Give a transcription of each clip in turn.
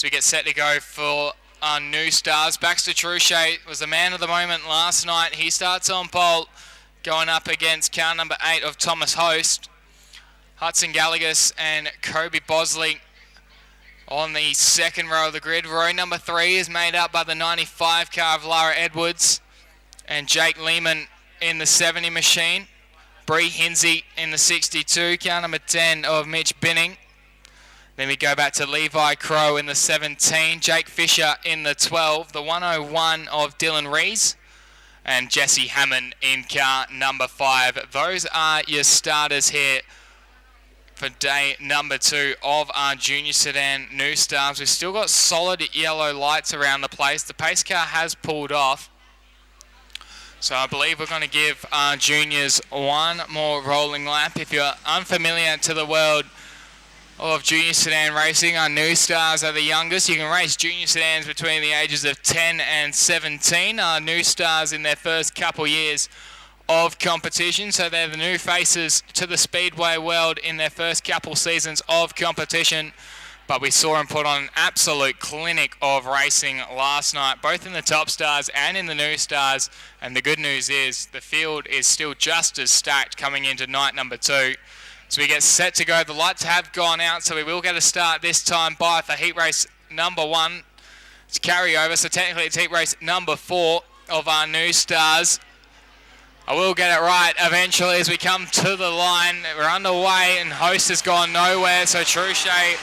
So we get set to go for our new stars. Baxter Truchet was the man of the moment last night. He starts on pole, going up against car number 8 of Thomas Host. Hudson Gallagher and Kobe Bosley on the second row of the grid. Row number 3 is made up by the 95 car of Lara Edwards and Jake Lehman in the 70 machine. Bree Hinsey in the 62, car number 10 of Mitch Binning. Then we go back to Levi Crow in the 17, Jake Fisher in the 12, the 101 of Dylan Rees, and Jesse Hammond in car number 5. Those are your starters here for day number 2 of our junior sedan new stars. We've still got solid yellow lights around the place. The pace car has pulled off. So I believe we're going to give our juniors one more rolling lap. If you're unfamiliar to the world of junior sedan racing, our new stars are the youngest. You can race junior sedans between the ages of 10 and 17. Our new stars in their first couple years of competition. So they're the new faces to the Speedway world in their first couple seasons of competition. But we saw them put on an absolute clinic of racing last night, both in the top stars and in the new stars. And the good news is the field is still just as stacked coming into night number 2. So we get set to go. The lights have gone out, so we will get a start this time by for heat race number 1. It's carryover, so technically it's heat race number 4 of our new stars. I will get it right eventually as we come to the line. We're underway and Host has gone nowhere, so Truchet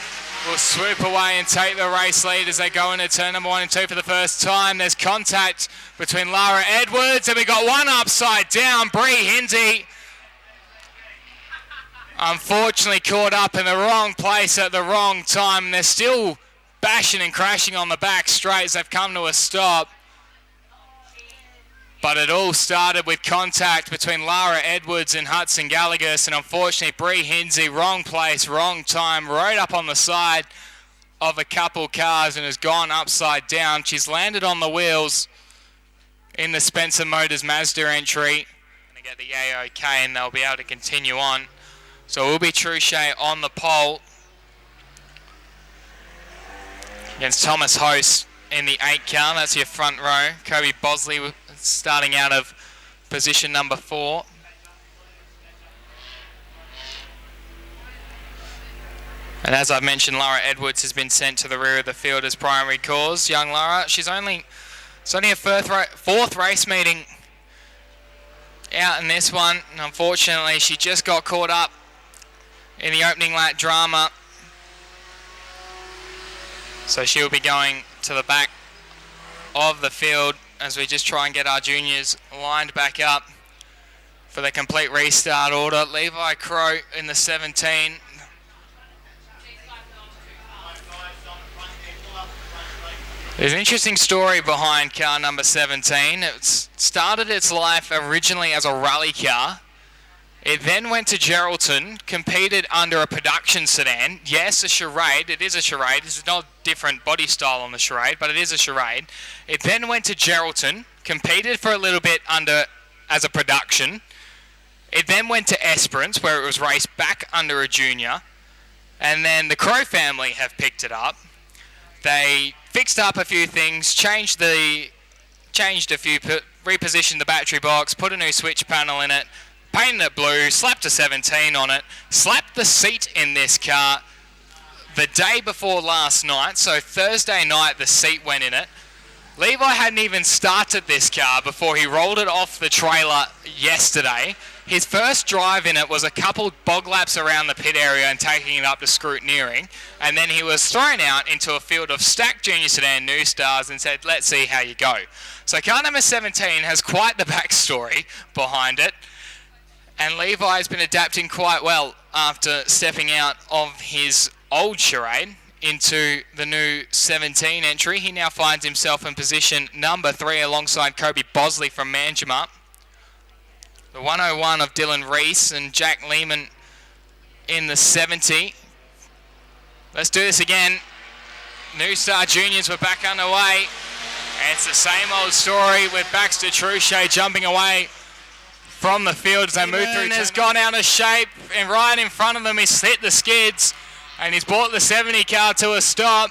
will swoop away and take the race lead as they go into turn number 1 and 2 for the first time. There's contact between Lara Edwards, and we got one upside down. Bree Hinsey unfortunately caught up in the wrong place at the wrong time, and they're still bashing and crashing on the back straight as they've come to a stop. But it all started with contact between Lara Edwards and Hudson Gallagher, and unfortunately Bree Hinsey, wrong place, wrong time, rode up on the side of a couple cars and has gone upside down. She's landed on the wheels in the Spencer Motors Mazda entry. Going to get the AOK and they'll be able to continue on. So it will be Truchet on the pole against Thomas Host in the 8 car. That's your front row. Kobe Bosley starting out of position number 4. And as I've mentioned, Lara Edwards has been sent to the rear of the field as primary cause. Young Lara, it's only a fourth race meeting out in this one. And unfortunately, she just got caught up in the opening lap drama. So she'll be going to the back of the field as we just try and get our juniors lined back up for the complete restart order. Levi Crow in the 17. There's an interesting story behind car number 17. It started its life originally as a rally car. It then went to Geraldton, competed under a production sedan. Yes, a charade. It is a charade. This is not a different body style on the charade, but it is a charade. It then went to Geraldton, competed for a little bit as a production. It then went to Esperance, where it was raced back under a junior. And then the Crow family have picked it up. They fixed up a few things, repositioned the battery box, put a new switch panel in it, painted it blue, slapped a 17 on it, slapped the seat in this car the day before last night. So Thursday night the seat went in it. Levi hadn't even started this car before he rolled it off the trailer yesterday. His first drive in it was a couple bog laps around the pit area and taking it up to scrutineering. And then he was thrown out into a field of stacked junior sedan new stars and said, let's see how you go. So car number 17 has quite the backstory behind it. And Levi's been adapting quite well after stepping out of his old charade into the new 17 entry. He now finds himself in position number 3 alongside Kobe Bosley from Manjimup. The 101 of Dylan Rees and Jack Lehman in the 70. Let's do this again. New Star Juniors were back underway. And it's the same old story with Baxter Truchet jumping away from the field as they move through. Has gone out of shape, and right in front of them he's hit the skids and he's brought the 70 car to a stop.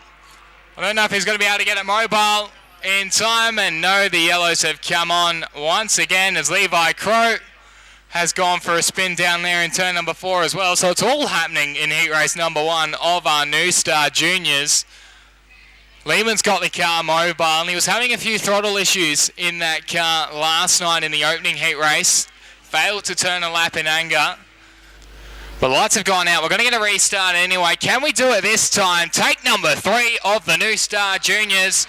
I don't know if he's going to be able to get it mobile in time, and no, the yellows have come on once again as Levi Crow has gone for a spin down there in turn number 4 as well. So it's all happening in heat race number 1 of our New Star Juniors. Lehman's got the car mobile, and he was having a few throttle issues in that car last night in the opening heat race. Failed to turn a lap in anger. But lights have gone out. We're going to get a restart anyway. Can we do it this time? Take number 3 of the New Star Juniors.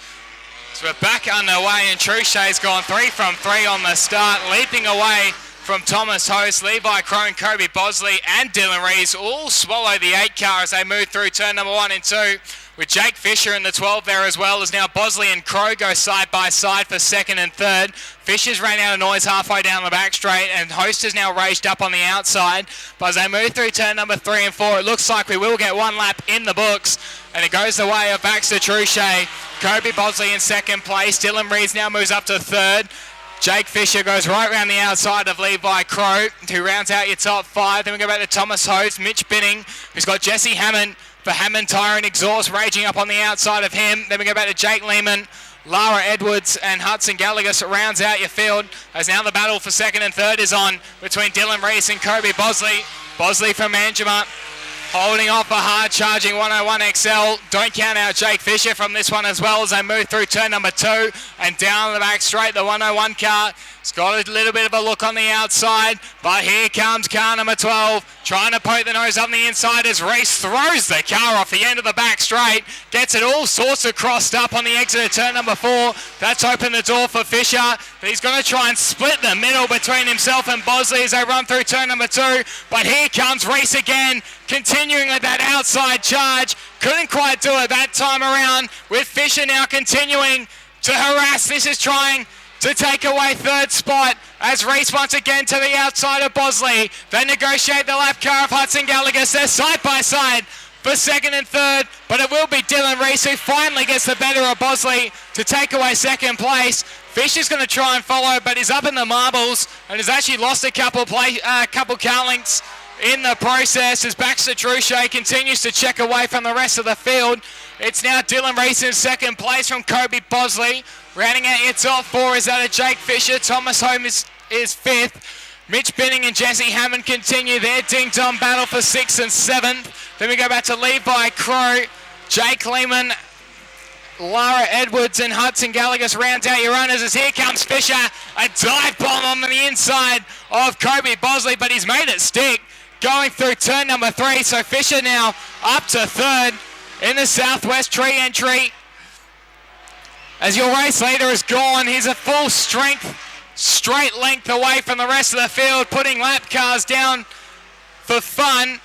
So we're back underway, and Truchet's gone 3 from 3 on the start, leaping away from Thomas Host. Levi Crone, Kobe Bosley and Dylan Rees all swallow the 8 car as they move through turn number 1 and 2. With Jake Fisher in the 12 there as well, as now Bosley and Crow go side by side for 2nd and 3rd. Fisher's ran out of noise halfway down the back straight, and Host is now raced up on the outside. But as they move through turn number 3 and 4, it looks like we will get 1 lap in the books, and it goes the way of Baxter Truchet. Kobe Bosley in 2nd place. Dylan Rees now moves up to 3rd. Jake Fisher goes right around the outside of Levi Crow, who rounds out your top 5. Then we go back to Thomas Host, Mitch Binning, who's got Jesse Hammond for Hammond Tire and Exhaust raging up on the outside of him. Then we go back to Jake Lehman, Lara Edwards and Hudson Gallagher rounds out your field, as now the battle for 2nd and 3rd is on between Dylan Rees and Kobe Bosley. Bosley from Manjima holding off a hard charging 101 XL. Don't count out Jake Fisher from this one as well as they move through turn number 2 and down the back straight. The 101 car has got a little bit of a look on the outside, but here comes car number 12 trying to poke the nose on the inside as Rees throws the car off the end of the back straight, gets it all sorts of crossed up on the exit of turn number 4. That's opened the door for Fisher, but he's going to try and split the middle between himself and Bosley as they run through turn number 2. But here comes Rees again, continuing with that outside charge. Couldn't quite do it that time around, with Fisher now continuing to harass. This is trying to take away 3rd spot as Rees once again to the outside of Bosley. They negotiate the lap car of Hudson Gallagher. They're side by side for 2nd and 3rd, but it will be Dylan Rees who finally gets the better of Bosley to take away 2nd place. Fisher's going to try and follow, but he's up in the marbles and has actually lost a couple car lengths in the process as Baxter Truchet continues to check away from the rest of the field. It's now Dylan Rees in 2nd place from Kobe Bosley. Rounding out your top 4 is that of Jake Fisher. Thomas Holmes is 5th. Mitch Binning and Jesse Hammond continue their ding-dong battle for 6th and 7th. Then we go back to Levi Crow, Jake Lehman, Lara Edwards and Hudson Gallagher round out your runners as here comes Fisher. A dive bomb on the inside of Kobe Bosley, but he's made it stick going through turn number 3. So Fisher now up to 3rd in the Southwest Tree entry. As your race leader is gone, he's a full strength, straight length away from the rest of the field, putting lap cars down for fun.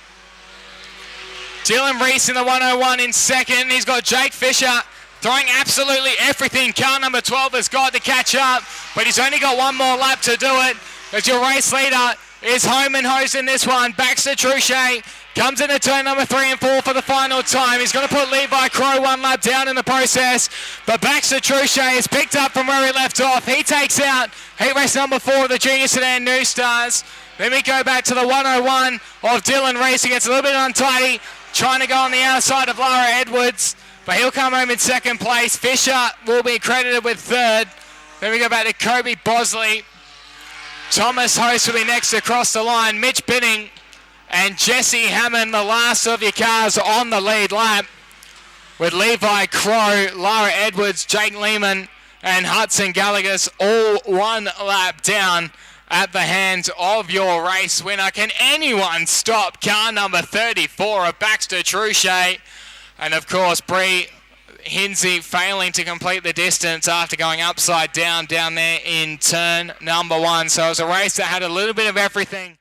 Dylan Rees in the 101 in 2nd. He's got Jake Fisher throwing absolutely everything car number 12 has got to catch up, but he's only got 1 more lap to do it as your race leader is home and host in this one. Baxter Truchet comes into turn number 3 and 4 for the final time. He's going to put Levi Crow 1 lap down in the process, but Baxter Truchet is picked up from where he left off. He takes out heat race number 4 of the Junior Sedan New Stars. Then we go back to the 101 of Dylan Rees. He gets a little bit untidy, trying to go on the outside of Lara Edwards, but he'll come home in 2nd place. Fisher will be credited with 3rd. Then we go back to Kobe Bosley. Thomas Host will be next across the line. Mitch Binning and Jesse Hammond, the last of your cars on the lead lap, with Levi Crow, Lara Edwards, Jake Lehman and Hudson Gallagher all 1 lap down at the hands of your race winner. Can anyone stop car number 34 of Baxter Truchet? And of course, Bree Hinsey failing to complete the distance after going upside down there in turn number 1. So it was a race that had a little bit of everything.